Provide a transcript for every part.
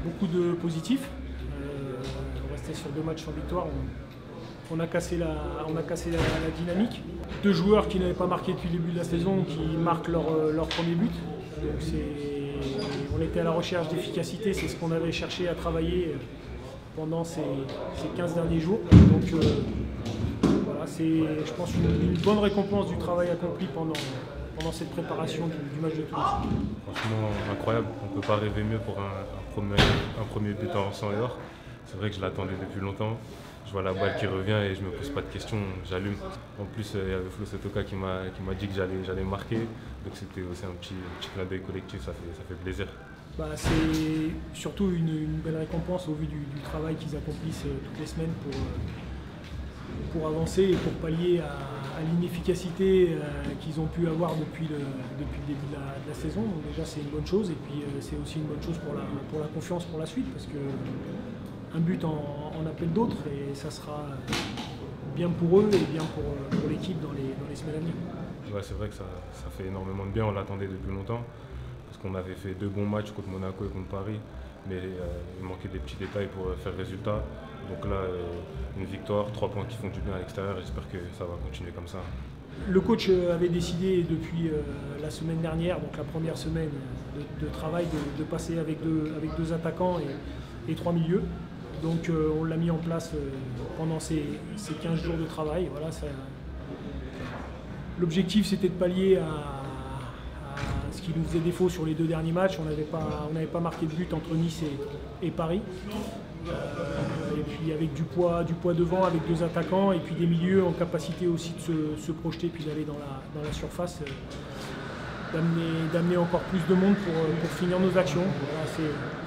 beaucoup de positifs. On restait sur 2 matchs sans victoire. On a cassé la dynamique. 2 joueurs qui n'avaient pas marqué depuis le début de la saison qui marquent leur premier but. Donc on était à la recherche d'efficacité, c'est ce qu'on avait cherché à travailler pendant ces 15 derniers jours. Donc voilà, c'est je pense une bonne récompense du travail accompli pendant cette préparation du match de Toulouse. Franchement incroyable, on ne peut pas rêver mieux pour un premier but en sang et or. C'est vrai que je l'attendais depuis longtemps. Je vois la balle qui revient et je ne me pose pas de questions, j'allume. En plus, il y avait Flo Setoka qui m'a dit que j'allais marquer. Donc c'était aussi un petit clin d'œil collectif, ça fait plaisir. C'est surtout une belle récompense au vu du travail qu'ils accomplissent toutes les semaines pour avancer et pour pallier à l'inefficacité qu'ils ont pu avoir depuis le début de la saison. Donc déjà c'est une bonne chose et puis c'est aussi une bonne chose pour la confiance pour la suite parce que un but en appelle d'autres et ça sera bien pour eux et bien pour l'équipe dans les semaines à venir. Ouais, c'est vrai que ça fait énormément de bien, on l'attendait depuis longtemps parce qu'on avait fait 2 bons matchs contre Monaco et contre Paris, mais il manquait des petits détails pour faire le résultat. Donc là, une victoire, 3 points qui font du bien à l'extérieur, j'espère que ça va continuer comme ça. Le coach avait décidé depuis la semaine dernière, donc la première semaine de travail, de passer avec deux attaquants et 3 milieux. Donc on l'a mis en place pendant ces 15 jours de travail. Voilà, l'objectif c'était de pallier à ce qui nous faisait défaut sur les 2 derniers matchs. On n'avait pas marqué de but entre Nice et Paris. Et puis avec du poids devant, avec 2 attaquants et puis des milieux en capacité aussi de se projeter puis d'aller dans la surface, d'amener encore plus de monde pour finir nos actions. Voilà,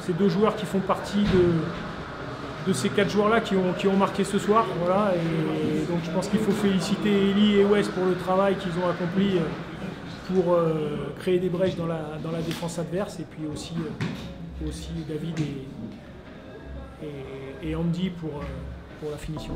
c'est 2 joueurs qui font partie de ces 4 joueurs-là qui ont marqué ce soir. Voilà, et donc je pense qu'il faut féliciter Elie et Wes pour le travail qu'ils ont accompli pour créer des brèches dans la défense adverse et puis aussi David et Andy pour la finition.